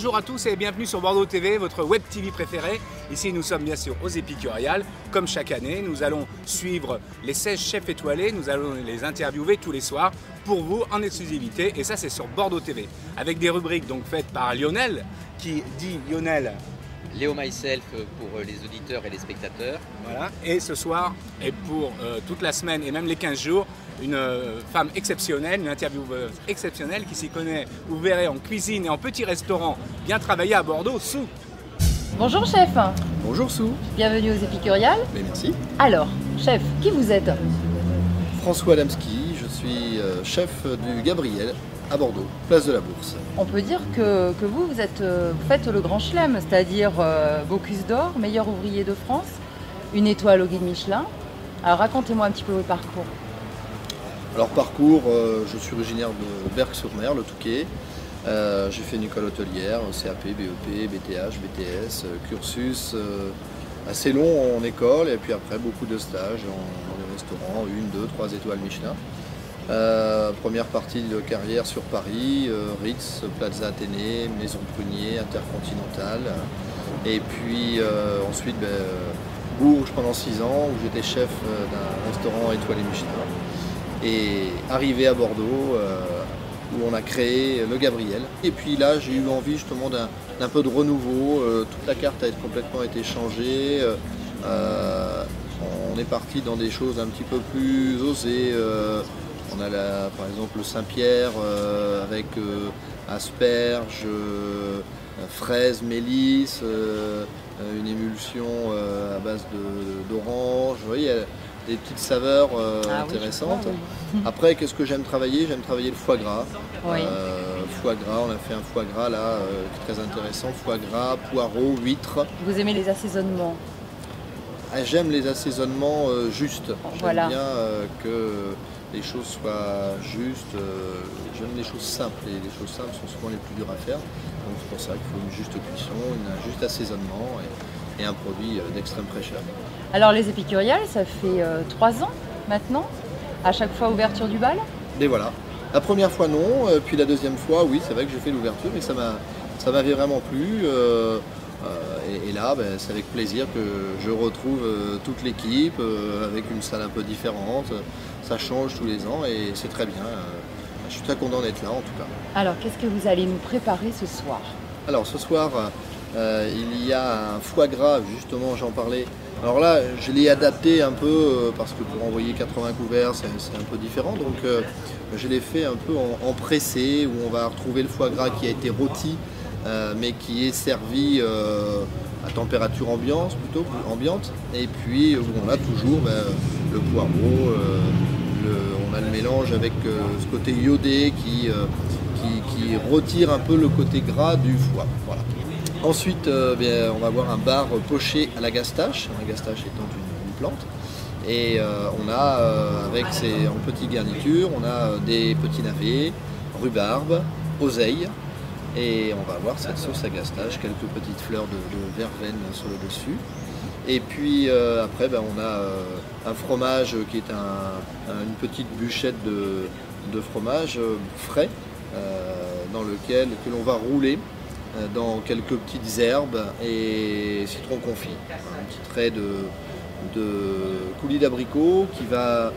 Bonjour à tous et bienvenue sur Bordeaux TV, votre web TV préférée. Ici nous sommes bien sûr aux Épicuriales. Comme chaque année, nous allons suivre les 16 chefs étoilés, nous allons les interviewer tous les soirs pour vous en exclusivité. Et ça c'est sur Bordeaux TV, avec des rubriques donc faites par Lionel, qui dit Lionel. Léo Myself pour les auditeurs et les spectateurs. Voilà. Et ce soir, et pour toute la semaine et même les 15 jours, une femme exceptionnelle, une intervieweuse exceptionnelle qui s'y connaît, vous verrez, en cuisine et en petits restaurants bien travaillés à Bordeaux, Sue. Bonjour chef. Bonjour Sue. Bienvenue aux Épicuriales. Mais merci. Alors, chef, qui vous êtes? François Adamski, je suis chef du Gabriel à Bordeaux, place de la Bourse. On peut dire que vous faites le grand chelem, c'est-à-dire Bocuse d'Or, meilleur ouvrier de France, une étoile au guide Michelin. Alors racontez-moi un petit peu votre parcours. Alors parcours, je suis originaire de Berck-sur-Mer, le Touquet. J'ai fait une école hôtelière, CAP, BEP, BTH, BTS, cursus assez long en école et puis après beaucoup de stages dans des restaurants, 1, 2, 3 étoiles Michelin. Première partie de carrière sur Paris, Ritz, Plaza Athénée, Maison Prunier, Intercontinental. Et puis ensuite Bourges pendant 6 ans où j'étais chef d'un restaurant étoilé Michelin. Et arrivé à Bordeaux où on a créé le Gabriel. Et puis là j'ai eu envie justement d'un peu de renouveau, toute la carte a complètement été changée. On est parti dans des choses un petit peu plus osées. On a par exemple le Saint-Pierre avec asperges, fraises, mélisse, une émulsion à base d'orange. Vous voyez, il y a des petites saveurs intéressantes. Oui. Après, qu'est-ce que j'aime travailler? J'aime travailler le foie gras. Oui. Foie gras, on a fait un foie gras là, très intéressant. Foie gras, poireaux, huîtres. Vous aimez les assaisonnements? J'aime les assaisonnements justes. Voilà. J'aime bien que les choses soient justes. J'aime les choses simples et les choses simples sont souvent les plus dures à faire. Donc c'est pour ça qu'il faut une juste cuisson, un juste assaisonnement et un produit d'extrême fraîcheur. Alors les Épicuriales, ça fait 3 ans maintenant, à chaque fois ouverture du bal? Et voilà. La première fois non, puis la deuxième fois oui, c'est vrai que j'ai fait l'ouverture et ça m'avait vraiment plu. Et là, c'est avec plaisir que je retrouve toute l'équipe avec une salle un peu différente. Ça change tous les ans et c'est très bien. Je suis très content d'être là en tout cas. Alors, qu'est-ce que vous allez nous préparer ce soir? Alors, ce soir, il y a un foie gras, justement, j'en parlais. Alors là, je l'ai adapté un peu parce que pour envoyer 80 couverts, c'est un peu différent. Donc, je l'ai fait un peu en pressé où on va retrouver le foie gras qui a été rôti. Mais qui est servi à température ambiante, et puis on a toujours le poireau, on a le mélange avec ce côté iodé qui retire un peu le côté gras du foie. Voilà. Ensuite on va avoir un bar poché à la gastache étant une plante, et on a avec en petites garnitures, on a des petits navets, rhubarbe, oseille. Et on va avoir cette sauce à gastache, quelques petites fleurs de verveine sur le dessus. Et puis après on a un fromage qui est une petite bûchette de fromage frais que l'on va rouler dans quelques petites herbes et citron confit. Un petit trait de coulis d'abricot qui va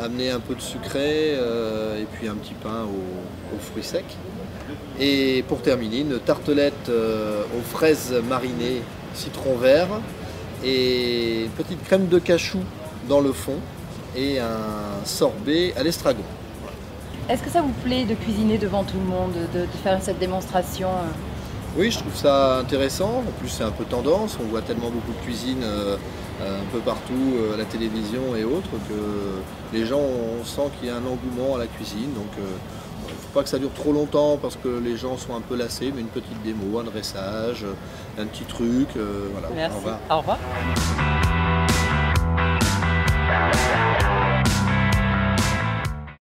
amener un peu de sucré et puis un petit pain aux fruits secs. Et pour terminer, une tartelette aux fraises marinées citron vert et une petite crème de cachou dans le fond et un sorbet à l'estragon. Est-ce que ça vous plaît de cuisiner devant tout le monde, de faire cette démonstration? Oui, je trouve ça intéressant. En plus, c'est un peu tendance. On voit tellement beaucoup de cuisine un peu partout à la télévision et autres que les gens, on sent qu'il y a un engouement à la cuisine. Donc, il ne faut pas que ça dure trop longtemps parce que les gens sont un peu lassés, mais une petite démo, un dressage, un petit truc. Voilà. Merci. Au revoir. Au revoir.